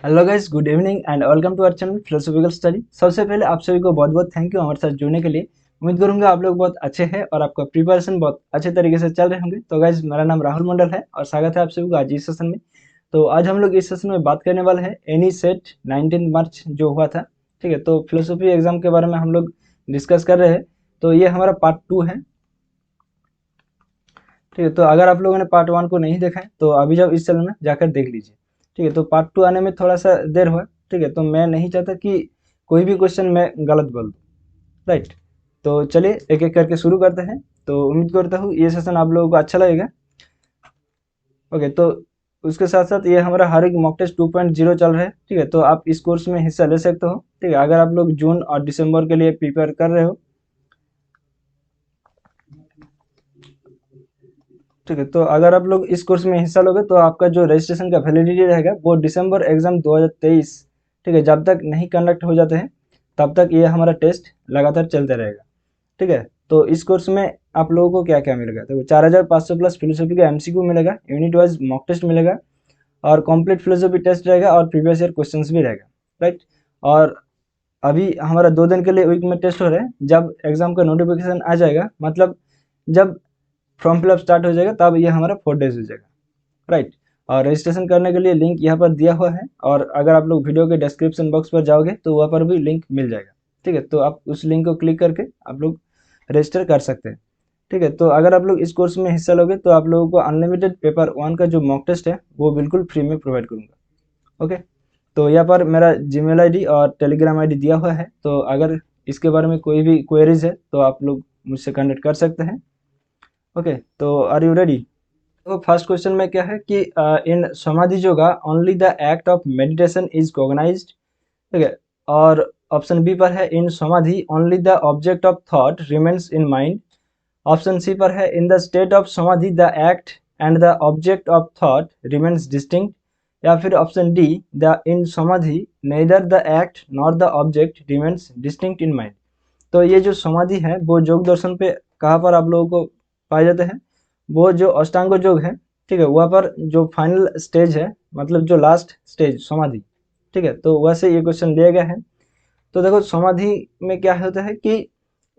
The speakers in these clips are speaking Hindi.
Hello guys, good evening and welcome to our channel philosophical study. सबसे पहले आप सभी को बहुत बहुत थैंक यू हमारे साथ जुड़ने के लिए। उम्मीद करूंगा आप लोग बहुत अच्छे हैं और आपका प्रिपरेशन बहुत अच्छे तरीके से चल रहे होंगे। तो गाइस, मेरा नाम राहुल मंडल है और स्वागत है आप सभी को आज इस सेशन में। तो आज हम लोग इस सेशन में बात करने वाले हैं एनी सेट 19 मार्च जो हुआ था। ठीक है, तो फिलोसॉफी एग्जाम के बारे में हम लोग डिस्कस कर रहे हैं। तो ये हमारा पार्ट 2 है। ठीक है, तो अगर आप लोगों ने पार्ट 1 को नहीं देखा है तो अभी जब इस चैनल में जाकर देख लीजिए। ठीक है, तो पार्ट 2 आने में थोड़ा सा देर हुआ। ठीक है, तो मैं नहीं चाहता कि कोई भी क्वेश्चन मैं गलत बोल दूँ। राइट, तो चलिए एक एक करके शुरू करते हैं। तो उम्मीद करता हूँ ये सेशन आप लोगों को अच्छा लगेगा। ओके, तो उसके साथ साथ ये हमारा हर एक मॉक टेस्ट 2.0 चल रहा है। ठीक है, तो आप इस कोर्स में हिस्सा ले सकते हो। ठीक है, अगर आप लोग जून और दिसंबर के लिए प्रिपेयर कर रहे हो। ठीक है, तो अगर आप लोग इस कोर्स में हिस्सा लोगे तो आपका जो रजिस्ट्रेशन का वैलिडिटी रहेगा वो दिसंबर एग्जाम 2023, ठीक है, जब तक नहीं कंडक्ट हो जाते हैं तब तक ये हमारा टेस्ट लगातार चलते रहेगा। ठीक है, तो इस कोर्स में आप लोगों को क्या क्या मिलेगा, तो 4500 प्लस फिलोसफी का एमसीक्यू मिलेगा, यूनिट वाइज मॉक टेस्ट मिलेगा और कंप्लीट फिलोसफी टेस्ट रहेगा और प्रीवियस ईयर क्वेश्चंस भी रहेगा। राइट, और अभी हमारा 2 दिन के लिए वीक में टेस्ट हो रहा है। जब एग्जाम का नोटिफिकेशन आ जाएगा, मतलब जब फॉर्म फिलअप स्टार्ट हो जाएगा, तब ये हमारा 4 डेज हो जाएगा। राइट, और रजिस्ट्रेशन करने के लिए लिंक यहाँ पर दिया हुआ है और अगर आप लोग वीडियो के डिस्क्रिप्शन बॉक्स पर जाओगे तो वहाँ पर भी लिंक मिल जाएगा। ठीक है, तो आप उस लिंक को क्लिक करके आप लोग रजिस्टर कर सकते हैं। ठीक है, तो अगर आप लोग इस कोर्स में हिस्सा लोगे तो आप लोगों को अनलिमिटेड पेपर 1 का जो मॉक टेस्ट है वो बिल्कुल फ्री में प्रोवाइड करूँगा। ओके, तो यहाँ पर मेरा जीमेल आईडी और टेलीग्राम आईडी दिया हुआ है। तो अगर इसके बारे में कोई भी क्वेरीज है तो आप लोग मुझसे कनेक्ट कर सकते हैं। ओके, तो आर यू रेडी? तो फर्स्ट क्वेश्चन में क्या है कि in samadhi yoga only the act of meditation is cognized. ठीक है, और ऑप्शन बी पर है in samadhi only the object of thought remains in mind. Option C पर है in the state of samadhi the act and the object of thought remains distinct. या फिर option D the in samadhi neither the act nor the object remains distinct in mind. तो ये जो समाधि है वो योग दर्शन पे कहाँ पर आप लोगों को पाए जाते हैं, वो जो अष्टांग योग है। ठीक है, वहाँ पर जो फाइनल स्टेज है, मतलब जो लास्ट स्टेज समाधि। ठीक है, तो वैसे ये क्वेश्चन दिया गया है। तो देखो समाधि में क्या होता है कि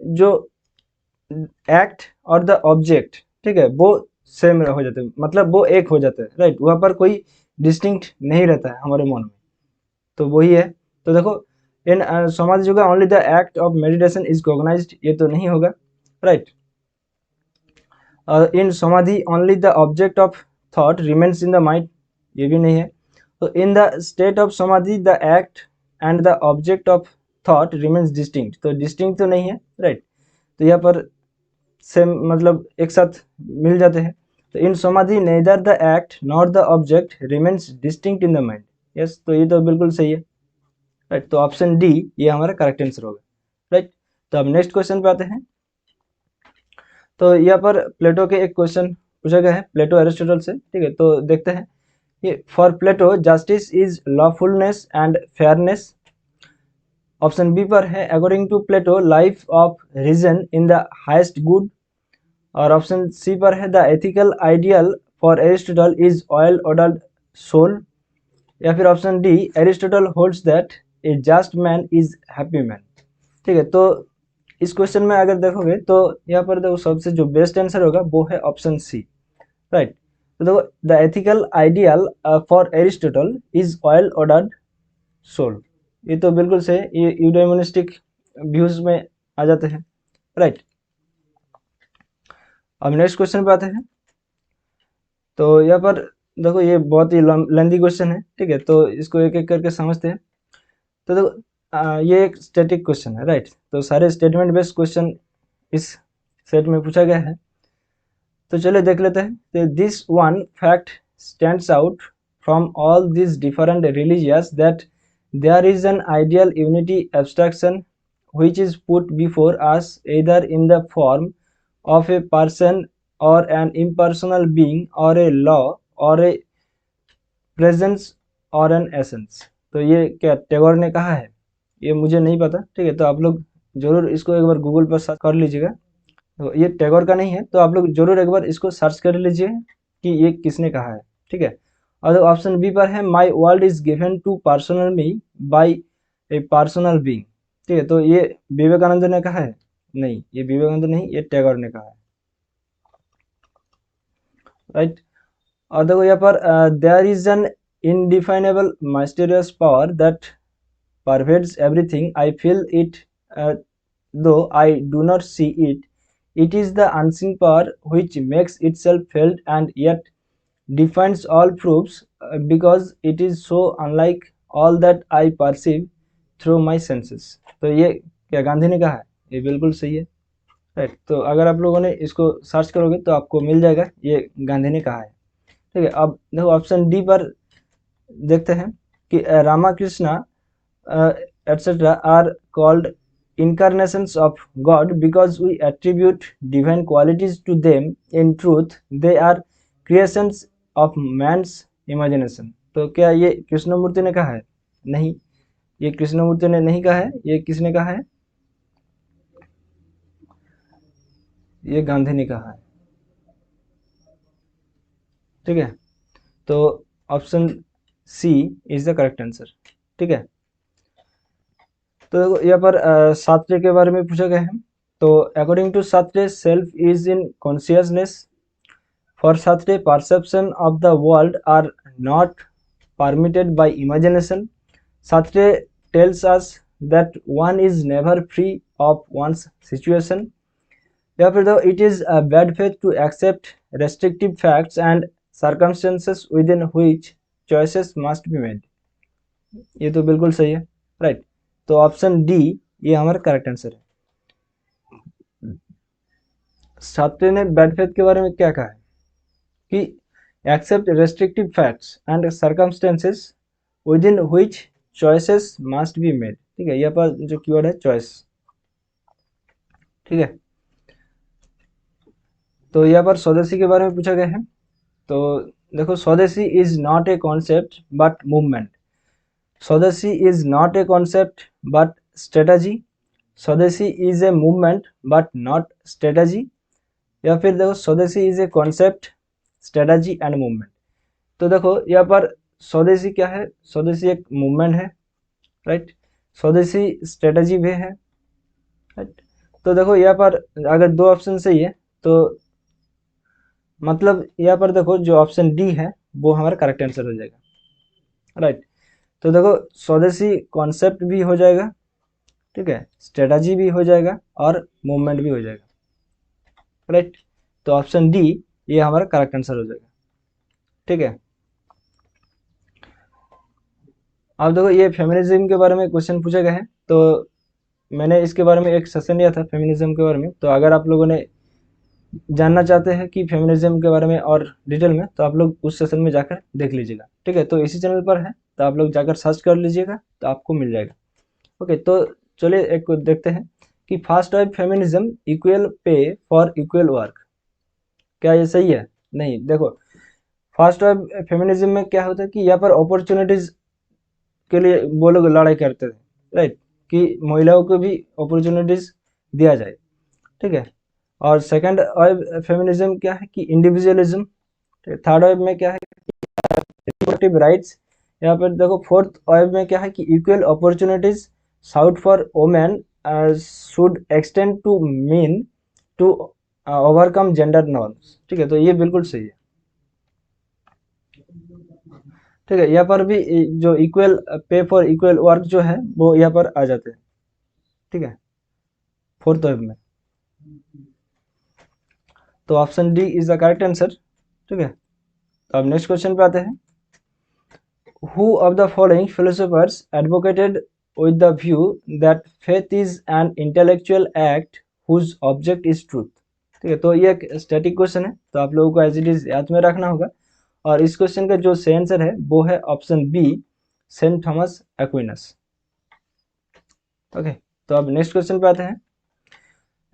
जो एक्ट और द ऑब्जेक्ट, ठीक है, वो सेम हो जाते हैं, मतलब वो एक हो जाता है। राइट, वहाँ पर कोई डिस्टिंक्ट नहीं रहता है हमारे मन में। तो वही है। तो देखो in samadhi yoga only the act of meditation is cognized, ये तो नहीं होगा। Right, in samadhi only the object of thought remains in the mind, ये भी नहीं है। तो in the state of samadhi the act and the object of thought remains distinct, तो डिस्टिंक्ट तो नहीं है। राइट, तो यहाँ पर सेम मतलब एक साथ मिल जाते हैं। तो in samadhi neither the act nor the object remains distinct in the mind. Yes, तो ये तो बिल्कुल सही है। राइट, तो ऑप्शन डी ये हमारा करेक्ट आंसर होगा। राइट, तो अब नेक्स्ट क्वेश्चन पे आते हैं। तो यहाँ पर प्लेटो के एक क्वेश्चन पूछा गया है, प्लेटो एरिस्टोटल से। ठीक है, तो देखते हैं। ये for Plato justice is lawfulness and fairness. Option B पर है according to Plato life of reason in the highest good. और ऑप्शन सी पर है the ethical ideal for Aristotle is well ordered soul. या फिर option D Aristotle holds that a just man is happy man. ठीक है, तो इस क्वेश्चन में अगर देखोगे तो यहाँ पर देखो सबसे जो बेस्ट आंसर होगा वो है ऑप्शन सी। राइट, तो देखो the ethical ideal for Aristotle is well ordered soul, ये तो बिल्कुल से ये यूडेमोनिस्टिक व्यूज में आ जाते हैं। राइट, अब नेक्स्ट क्वेश्चन पे आते हैं। तो यहाँ पर देखो ये बहुत ही लेंदी क्वेश्चन है। ठीक है, तो इसको एक एक करके समझते हैं। तो देखो ये एक स्टैटिक क्वेश्चन है। राइट, तो सारे स्टेटमेंट बेस्ड क्वेश्चन इस सेट में पूछा गया है। तो चलिए देख लेते हैं। This one fact stands out from all this different religious that there is an ideal unity abstraction which is put before us either in the form of a person or an impersonal being or a law or a presence or an essence। तो ये क्या टैगोर ने कहा है, ये मुझे नहीं पता। ठीक है, तो आप लोग जरूर इसको एक बार गूगल पर सर्च कर लीजिएगा। तो ये टैगोर का नहीं है, तो आप लोग जरूर एक बार इसको सर्च कर लीजिए कि ये किसने कहा है। ठीक है, और ऑप्शन बी पर है my world is given to personal me by a personal being. ठीक है, तो ये विवेकानंद ने कहा है? नहीं, ये विवेकानंद नहीं, ये टैगोर ने कहा है, राइट। और देखो यहाँ पर there is an indefinable mysterious power that pervades everything. I feel it, though I do not see it. It is the unseen power which makes itself felt and yet defines all proofs, because it is so unlike all that I perceive through my senses. तो ये क्या गांधी ने कहा है? ये बिल्कुल सही है, राइट। तो अगर आप लोगों ने इसको सर्च करोगे तो आपको मिल जाएगा, ये गांधी ने कहा है। ठीक है, अब देखो ऑप्शन डी पर देखते हैं कि Ramakrishna etc. are called incarnations of God because we attribute divine qualities to them. In truth, they are creations of man's imagination. तो क्या ये कृष्णमूर्ति ने कहा है? नहीं, ये कृष्णमूर्ति ने नहीं कहा है। ये किसने कहा है? ये गांधी ने कहा है। ठीक है, तो option C is the correct answer. ठीक है, तो यहाँ पर सात्रे के बारे में पूछा गया है। तो according to Sartre, self is in consciousness. For Sartre, perception of the world are not permitted by imagination. Sartre tells us that one is never free of one's situation. या फिर दो, it is a bad faith to accept restrictive facts and circumstances within which choices must be made. ये तो बिल्कुल सही है, राइट। तो ऑप्शन डी ये हमारा करेक्ट आंसर है। सात्रे ने बैड फेथ के बारे में क्या कहा है कि except restrictive facts and circumstances within which choices must be made. ठीक है, यहाँ पर जो कीवर्ड है चॉइस। ठीक है, तो यहाँ पर स्वदेशी के बारे में पूछा गया है। तो देखो, swadeshi is not a concept but movement. Swadeshi is not a concept but strategy. Swadeshi is a movement but not strategy. या फिर देखो, swadeshi is a concept, strategy and movement. तो देखो यहाँ पर स्वदेशी क्या है? स्वदेशी एक मूवमेंट है, राइट। स्वदेशी स्ट्रेटजी भी है, राइट। तो देखो यहाँ पर अगर दो ऑप्शन सही है तो मतलब यहाँ पर देखो जो ऑप्शन डी है वो हमारा करेक्ट आंसर हो जाएगा, राइट। तो देखो, स्वदेशी कॉन्सेप्ट भी हो जाएगा, ठीक है, स्ट्रेटजी भी हो जाएगा और मूवमेंट भी हो जाएगा, राइट। तो ऑप्शन डी ये हमारा करेक्ट आंसर हो जाएगा। ठीक है, अब देखो ये फेमिनिज्म के बारे में क्वेश्चन पूछा गया है। तो मैंने इसके बारे में एक सेशन लिया था फेमिनिज्म के बारे में। तो अगर आप लोगों ने जानना चाहते हैं कि फेमिनिज्म के बारे में और डिटेल में, तो आप लोग उस सेशन में जाकर देख लीजिएगा। ठीक है, तो इसी चैनल पर है, तो आप लोग जाकर सर्च कर लीजिएगा तो आपको मिल जाएगा। ओके, तो चलिए एक को देखते हैं कि first wave feminism equal pay for equal work. क्या ये सही है? नहीं। देखो, फर्स्ट वेव फेमिनिज्म में क्या होता है कि यहाँ पर अपॉर्चुनिटीज के लिए वो लोग लड़ाई करते थे, राइट, कि महिलाओं को भी अपॉर्चुनिटीज दिया जाए। ठीक है, और सेकंड वेव फेमिनिज्म क्या है कि इंडिविजुअलिज्म। थर्ड वेव में क्या है रिप्रोडक्टिव राइट्स। यहाँ पर देखो फोर्थ वेव में क्या है कि equal opportunities sought for women should extend to men to overcome gender norms. ठीक है, तो ये बिल्कुल सही है। ठीक है, यहाँ पर भी जो equal pay for equal work जो है वो यहाँ पर आ जाते हैं। ठीक है, फोर्थ वेव में। तो option D is the correct answer. ठीक है, तो अब नेक्स्ट क्वेश्चन पे आते हैं। Who of the following philosophers advocated with the view that faith is an intellectual act whose object is truth? ठीक है, तो ये एक स्टैटिक क्वेश्चन है, तो आप लोगों को एज इट इज याद में रखना होगा। और इस क्वेश्चन का जो सही आंसर है वो है option B, Saint Thomas Aquinas. Okay, तो अब नेक्स्ट क्वेश्चन पे आते हैं।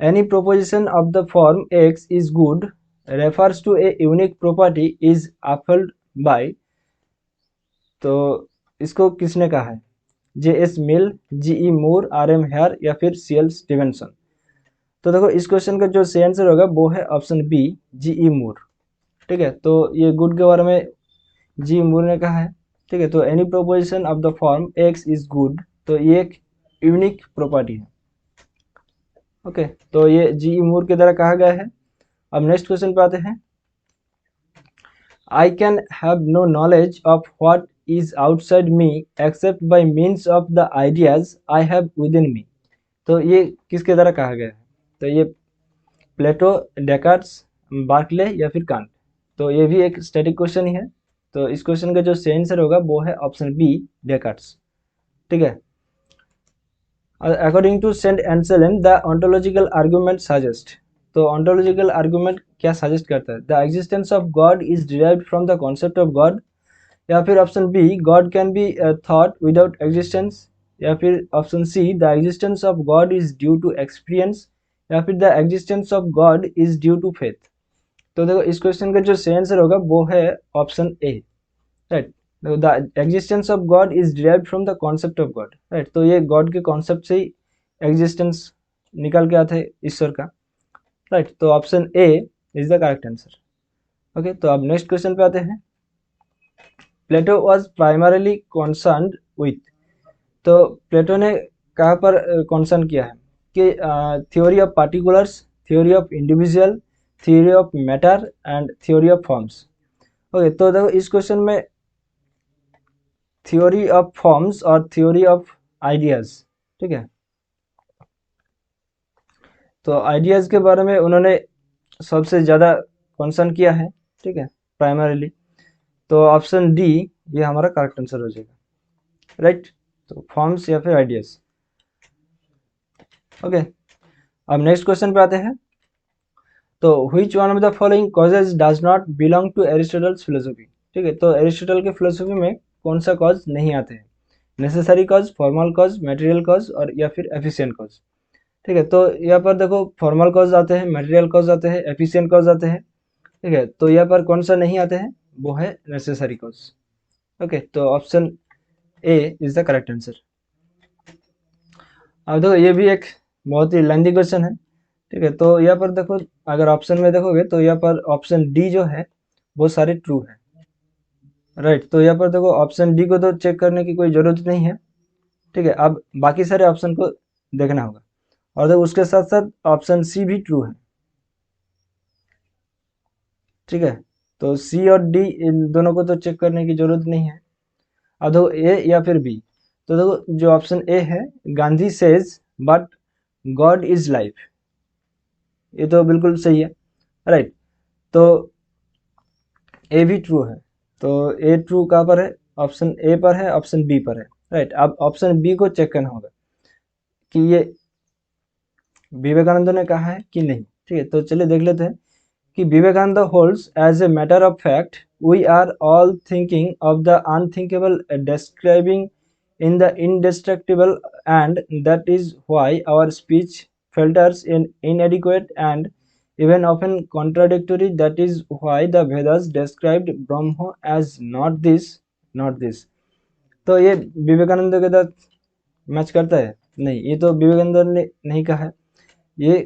Any proposition of the form X is good refers to a unique property is upheld by. तो इसको किसने कहा है? J S Mill, G E Moore, R M Hare या फिर सी एल स्टीवेंसन। तो देखो, इस क्वेश्चन का जो सही आंसर होगा वो है ऑप्शन बी, जी ई मूर। ठीक है, तो ये गुड के बारे में जी मूर ने कहा है, ठीक है। तो any proposition of the form X is good, तो ये एक यूनिक प्रॉपर्टी है। ओके, तो ये जी मूर के द्वारा कहा गया है। अब नेक्स्ट क्वेश्चन पे आते हैं। I can have no knowledge of what is outside me except by means of the ideas I have within me। तो ये किसके द्वारा कहा गया है? तो ये प्लेटो, डेकार्ट्स, बार्कले या फिर कांट। तो ये भी एक स्टैटिक क्वेश्चन ही है। तो इस क्वेश्चन का जो सही आंसर होगा वो है ऑप्शन बी, डेकार्ट्स। ठीक है। According to Saint Anselm the ontological argument suggest. तो ऑन्टोलॉजिकल आर्गुमेंट क्या सजेस्ट करता है? The existence of God is derived from the concept of God, या फिर option B God can be thought without existence, या फिर option C the existence of God is due to experience, या फिर the existence of God is due to faith. तो देखो इस क्वेश्चन का जो सही आंसर होगा वो है option A, right. The existence of God is derived from the concept of God, right. तो ये गॉड के कॉन्सेप्ट से ही एग्जिस्टेंस निकल के आता है, ईश्वर का, राइट। तो option A is the correct answer. Okay, तो अब नेक्स्ट क्वेश्चन पे आते हैं। Plato was primarily concern with. तो प्लेटो ने कहाँ पर कॉन्सर्न किया है कि theory of particulars, theory of individual, theory of matter and theory of forms. Okay, तो देखो इस क्वेश्चन में थ्योरी ऑफ फॉर्म्स और थ्योरी ऑफ आइडियाज, ठीक है। तो आइडियाज के बारे में उन्होंने सबसे ज़्यादा कंसर्न किया है, ठीक है, प्राइमरीली। तो ऑप्शन डी ये हमारा करेक्ट आंसर हो जाएगा, राइट। तो फॉर्म्स या फिर आइडियाज। ओके, अब नेक्स्ट क्वेश्चन पे आते हैं। तो which one of the following causes does not belong to Aristotle's philosophy. ठीक है, तो एरिस्टोटल के फिलोसफी में कौन सा कॉज नहीं आते हैं? Necessary cause, formal cause, material cause और या फिर एफिशिएंट कॉज। ठीक है, तो यहाँ पर देखो फॉर्मल कॉज आते हैं, मटेरियल कॉज आते हैं, एफिशिएंट कॉज आते हैं। ठीक है, तो यहाँ पर कौन सा नहीं आते हैं? वो है नेसेसरी कॉज। ओके, तो option A is the correct answer. अब देखो ये भी एक बहुत ही लेंथी क्वेश्चन है, ठीक है। तो यहाँ पर देखो अगर ऑप्शन में देखोगे तो यहाँ पर ऑप्शन डी जो है वो सारे ट्रू है, राइट। तो यहाँ पर देखो ऑप्शन डी को तो चेक करने की कोई ज़रूरत नहीं है, ठीक है। अब बाकी सारे ऑप्शन को देखना होगा, और देखो उसके साथ साथ ऑप्शन सी भी ट्रू है, ठीक है। तो सी और डी इन दोनों को तो चेक करने की ज़रूरत नहीं है। अब देखो ए या फिर बी। तो देखो जो ऑप्शन ए है, Gandhi says but God is life, ये तो बिल्कुल सही है, राइट। तो ए भी ट्रू है। तो ए ट्रू कहाँ पर है? ऑप्शन ए पर है, ऑप्शन बी पर है, राइट। अब ऑप्शन बी को चेक करना होगा कि ये विवेकानंद ने कहा है कि नहीं, ठीक है। तो चलिए देख लेते हैं कि Vivekananda holds as a matter of fact we are all thinking of the unthinkable describing in the indestructible, and that is why our speech filters in inadequate and even often contradictory. That is why the Vedas described Brahma as not this, not this। तो ये विवेकानंद के साथ मैच करता है? नहीं, ये तो विवेकानंद ने नहीं कहा है, ये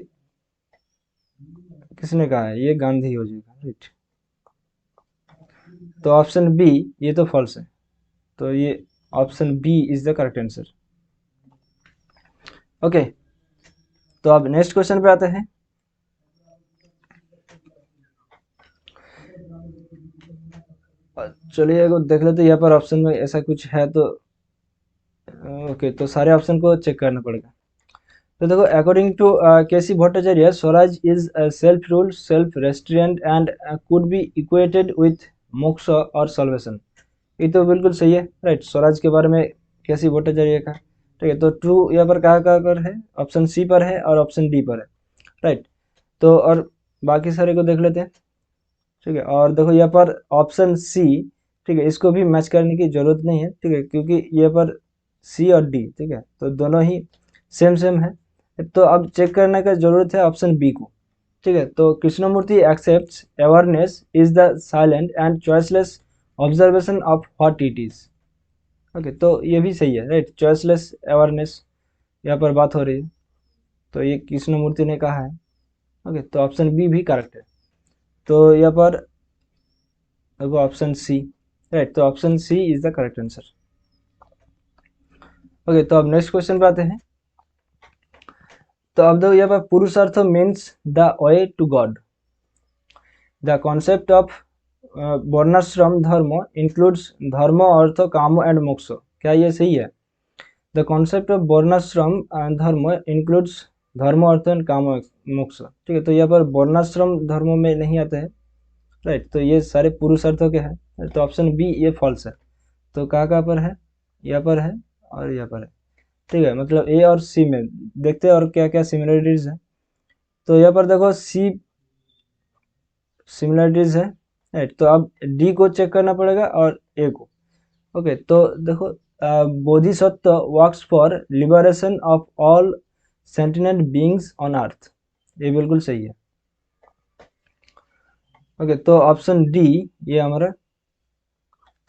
किसने कहा है? ये गांधी हो जाएगा, राइट। तो ऑप्शन बी ये तो फॉल्स है, तो ये option B is the correct answer. Okay, तो अब नेक्स्ट क्वेश्चन पे आते हैं। चलिए देख लेते हैं, यहाँ पर ऑप्शन में ऐसा कुछ है तो ओके, तो सारे ऑप्शन को चेक करना पड़ेगा। तो देखो according to KC Bhattacharya swaraj is self rule, self restraint and could be equated with moksha और सॉल्वेशन। ये तो बिल्कुल सही है, राइट। स्वराज के बारे में केसी भट्टाचार्य का, ठीक है। तो ट्रू यहाँ पर कहाँ कहाँ पर है? ऑप्शन सी पर है और ऑप्शन डी पर है, राइट। तो और बाकी सारे को देख लेते हैं, ठीक है। और देखो यहाँ पर ऑप्शन सी, ठीक है, इसको भी मैच करने की जरूरत नहीं है, ठीक है, क्योंकि यहाँ पर सी और डी, ठीक है, तो दोनों ही सेम सेम है। तो अब चेक करने का जरूरत है ऑप्शन बी को, ठीक है। तो Krishnamurti accepts awareness is the silent and choiceless observation of what it is. Okay, तो ये भी सही है, राइट। चॉइसलेस अवेयरनेस यहाँ पर बात हो रही है, तो ये कृष्णमूर्ति ने कहा है। ओके, तो ऑप्शन बी भी करेक्ट है। तो यहाँ पर देखो ऑप्शन सी, राइट, तो option C is the correct answer. Okay, तो अब नेक्स्ट क्वेश्चन पे आते हैं। तो अब देखो यहाँ पर purushartha means the way to God. The concept of varnashrama dharma includes धर्म अर्थ काम एंड मोक्ष। क्या ये सही है? The concept of varnashrama dharma includes धर्म अर्थ एंड काम मोक्ष। ठीक है, तो यहाँ पर वर्णाश्रम धर्म में नहीं आते हैं। राइट, तो ये सारे पुरुषार्थों के हैं, तो ऑप्शन बी ये फॉल्स है। तो कहाँ पर है? यहाँ पर है और यहाँ पर है। ठीक है, मतलब ए और सी में देखते हैं और क्या क्या सिमिलरिटीज है। तो यहाँ पर देखो सी सिमिलरिटीज है। राइट, तो अब डी को चेक करना पड़ेगा और ए को। ओके, तो देखो bodhisattva works for liberation of all sentient beings on earth. ये बिल्कुल सही है। ओके, तो ऑप्शन डी ये हमारा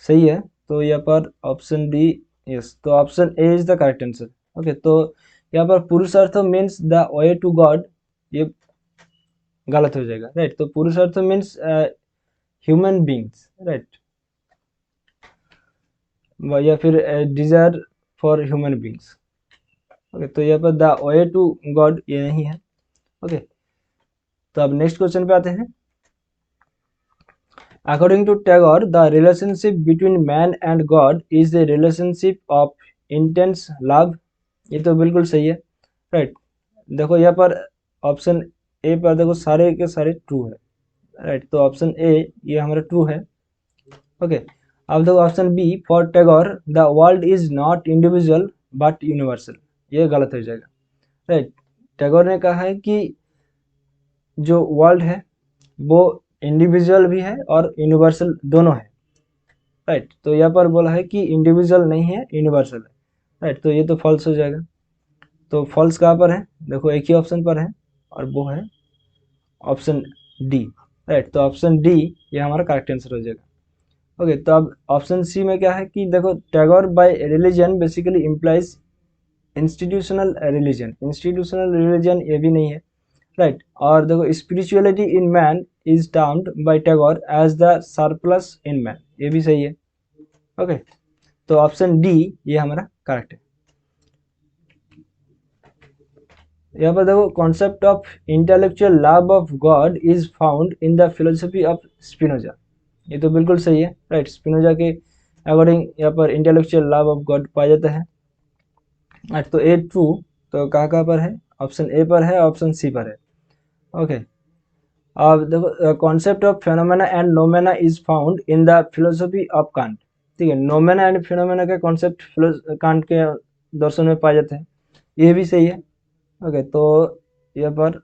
सही है। तो यहाँ पर ऑप्शन डी, यस, तो option A is the correct answer. Okay, तो यहाँ पर purushartha means the way to God, ये गलत हो जाएगा। राइट, तो पुरुषार्थ मीन्स ह्यूमन बींग्स। राइट, या फिर desire for human beings. Okay, तो यहाँ पर द वे टू गॉड ये नहीं है। ओके, तो अब नेक्स्ट क्वेश्चन पे आते हैं। According to Tagore the relationship between man and God is the relationship of intense love. ये तो बिल्कुल सही है। राइट, देखो यहाँ पर ऑप्शन ए पर देखो सारे के सारे ट्रू है। राइट, तो ऑप्शन ए ये हमारा ट्रू है। ओके, अब देखो option B for Tagore the world is not individual but universal. ये गलत हो जाएगा। राइट, टैगोर ने कहा है कि जो वर्ल्ड है वो इंडिविजुअल भी है और यूनिवर्सल दोनों है। राइट, तो यहाँ पर बोला है कि इंडिविजुअल नहीं है, यूनिवर्सल है। राइट, तो ये तो फॉल्स हो जाएगा। तो फॉल्स कहाँ पर है? देखो एक ही ऑप्शन पर है और वो है ऑप्शन डी। राइट, तो ऑप्शन डी ये हमारा करेक्ट आंसर हो जाएगा। ओके, तो अब ऑप्शन सी में क्या है कि देखो Tagore by religion basically implies institutional religion. Institutional religion ये भी नहीं है। राइट, और देखो spirituality in man is termed by Tagore as the surplus in man. ये भी सही है। ओके, तो ऑप्शन डी ये हमारा करेक्ट है। यहाँ पर देखो concept of intellectual love of God is found in the philosophy of Spinoza. ये तो बिल्कुल सही है। राइट, स्पिनोजा के अकॉर्डिंग यहाँ पर इंटेलेक्चुअल लव ऑफ गॉड पाया जाता है। राइट, तो ए ट्रू। तो कहाँ पर है? ऑप्शन ए पर है, ऑप्शन सी पर है। ओके, अब देखो concept of phenomena and noumena is found in the philosophy of Kant. ठीक है, नोमेना एंड फेनोमेना का कॉन्सेप्ट कांट के दर्शन में पाए जाते हैं। ये भी सही है। ओके, तो यहाँ पर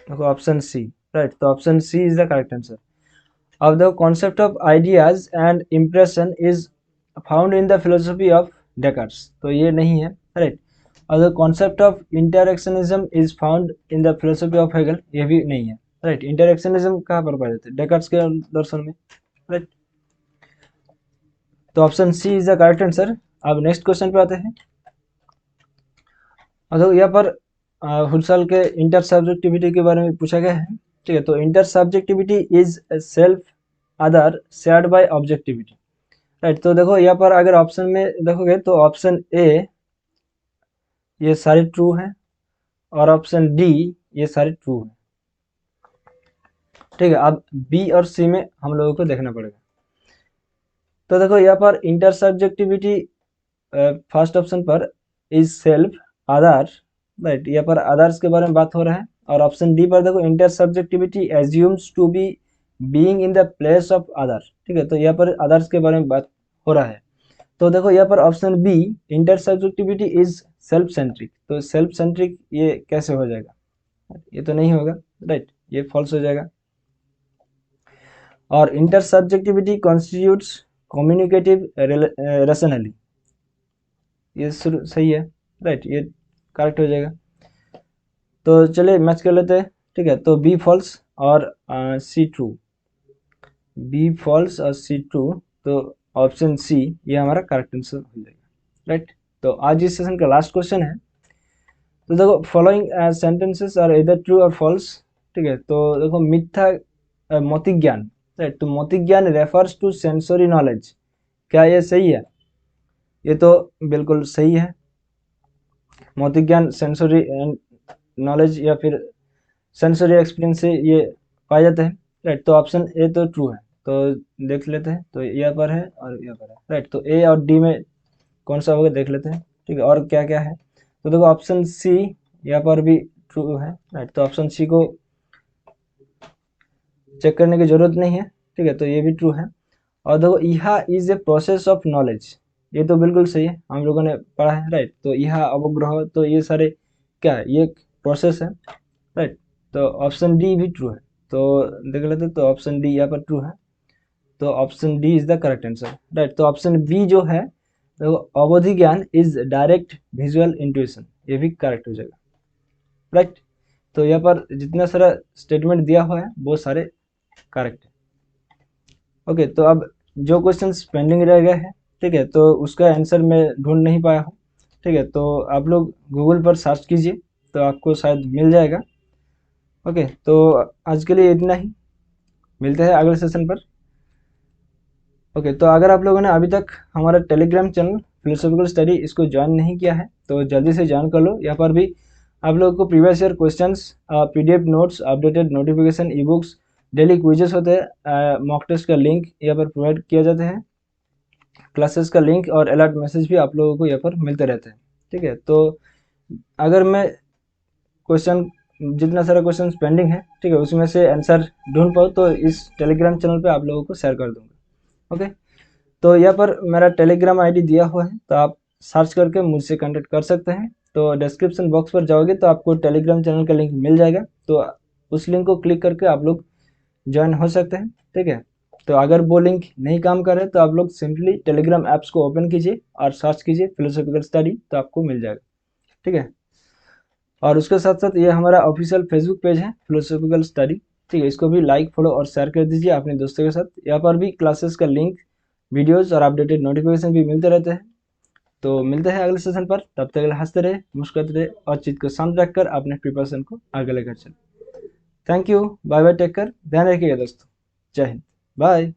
देखो ऑप्शन सी। राइट, तो option C is the correct answer. अब देखो concept of ideas and impression is found in the philosophy of Descartes. तो ये नहीं है। राइट, और the concept of interactionism is found in the philosophy of Hegel. ये भी नहीं है। राइट, इंटरैक्शनिज्म कहाँ पर पाए जाते हैं? डेकार्ट्स के दर्शन में। राइट, तो option C is the correct answer. अब नेक्स्ट क्वेश्चन पे आते हैं। तो यहाँ पर हुड्सल के इंटर सब्जेक्टिविटी के बारे में पूछा गया है। ठीक है, तो inter subjectivity is self other shared by objectivity. Right, तो देखो यहाँ पर अगर ऑप्शन में देखोगे तो ऑप्शन ए ये सारे ट्रू है और ऑप्शन डी ये सारे ट्रू है। ठीक है, अब बी और सी में हम लोगों को देखना पड़ेगा। तो देखो यहाँ पर इंटर सब्जेक्टिविटी फर्स्ट ऑप्शन पर इज सेल्फ अदर। राइट, यहाँ पर अदर्स के बारे में बात हो रहा है। और ऑप्शन डी पर देखो intersubjectivity assumes to be being in the place of other. ठीक है, तो यहाँ पर अदर्स के बारे में बात हो रहा है। तो देखो यहाँ पर option B intersubjectivity is self centric. तो सेल्फ सेंट्रिक ये कैसे हो जाएगा? ये तो नहीं होगा। राइट, ये फॉल्स हो जाएगा। और inter subjectivity constitutes communicative rationally. ये सही है। राइट, ये करेक्ट हो जाएगा। तो चलिए मैच कर लेते हैं। ठीक है, तो बी फॉल्स और सी ट्रू। बी फॉल्स और सी ट्रू, तो ऑप्शन सी ये हमारा करेक्ट आंसर हो जाएगा। राइट, तो आज इस सेशन का लास्ट क्वेश्चन है। तो देखो फॉलोइंग सेंटेंसेस आर इधर ट्रू और फॉल्स। ठीक है, तो देखो मिथ्या मौतिक ज्ञान राइट। तो मौतिक ज्ञान रेफर्स टू सेंसरी नॉलेज, क्या ये सही है? ये तो बिल्कुल सही है। मौतिक ज्ञान सेंसरी नॉलेज या फिर सेंसरी एक्सपीरियंस से ये पाए जाते हैं, राइट। तो ऑप्शन ए तो ट्रू है, तो देख लेते हैं। तो यहाँ पर है और यहाँ पर है, राइट। तो ए और डी में कौन सा होगा देख लेते हैं, ठीक है। और क्या क्या है, तो देखो ऑप्शन सी यहाँ पर भी ट्रू है, राइट। तो ऑप्शन सी को चेक करने की जरूरत नहीं है, ठीक है। तो ये भी ट्रू है। और देखो इहा is a process of knowledge, ये तो बिल्कुल सही है, हम लोगों ने पढ़ा है, राइट। तो इहा अवग्रह, तो ये सारे क्या है, ये प्रोसेस है, राइट। तो ऑप्शन डी भी ट्रू है, तो देख लेते, तो ऑप्शन डी यहाँ पर ट्रू है। तो option D is the correct answer, right. तो ऑप्शन बी जो है, तो अवधि ज्ञान इज डायरेक्ट विजुअल इंट्यूशन, ये भी करेक्ट हो जाएगा, राइट। तो यहाँ पर जितना सारा स्टेटमेंट दिया हुआ है वो सारे करेक्ट है। ओके, तो अब जो क्वेश्चन पेंडिंग रह गए हैं, ठीक है, तो उसका आंसर मैं ढूंढ नहीं पाया हूँ, ठीक है। तो आप लोग गूगल पर सर्च कीजिए, तो आपको शायद मिल जाएगा। ओके, तो आज के लिए इतना ही, मिलते हैं अगले सेशन पर। ओके, तो अगर आप लोगों ने अभी तक हमारा टेलीग्राम चैनल फिलोसॉफिकल स्टडी इसको ज्वाइन नहीं किया है, तो जल्दी से ज्वाइन कर लो। यहाँ पर भी आप लोगों को previous year questions, PDF notes, updated notification, e books, daily quizzes होते हैं, मॉक टेस्ट का लिंक यहाँ पर प्रोवाइड किया जाते हैं, क्लासेस का लिंक और अलर्ट मैसेज भी आप लोगों को यहाँ पर मिलते रहते हैं, ठीक है। तो अगर मैं क्वेश्चन, जितना सारा क्वेश्चन पेंडिंग है, ठीक है, उसमें से आंसर ढूंढ पाऊँ तो इस टेलीग्राम चैनल पे आप लोगों को शेयर कर दूंगा। ओके, तो यहाँ पर मेरा टेलीग्राम आईडी दिया हुआ है, तो आप सर्च करके मुझसे कांटेक्ट कर सकते हैं। तो डिस्क्रिप्शन बॉक्स पर जाओगे तो आपको टेलीग्राम चैनल का लिंक मिल जाएगा, तो उस लिंक को क्लिक करके आप लोग ज्वाइन हो सकते हैं, ठीक है। तो अगर वो लिंक नहीं काम करे तो आप लोग सिंपली टेलीग्राम ऐप्स को ओपन कीजिए और सर्च कीजिए फिलोसॉफिकल स्टडी, तो आपको मिल जाएगा, ठीक है। और उसके साथ साथ ये हमारा ऑफिशियल फेसबुक पेज है फिलोसॉफिकल स्टडी, ठीक है। इसको भी लाइक, फॉलो और शेयर कर दीजिए अपने दोस्तों के साथ। यहाँ पर भी क्लासेस का लिंक, वीडियोस और अपडेटेड नोटिफिकेशन भी मिलते रहते हैं। तो मिलते हैं अगले सेशन पर, तब तक हंसते रहे, मुस्कुराते रहे और चित्त को शांत रखकर अपने प्रिपरेशन को आगे लेकर चले। Thank you, bye bye, take care, ध्यान रखिएगा दोस्तों, जय हिंद, बाय।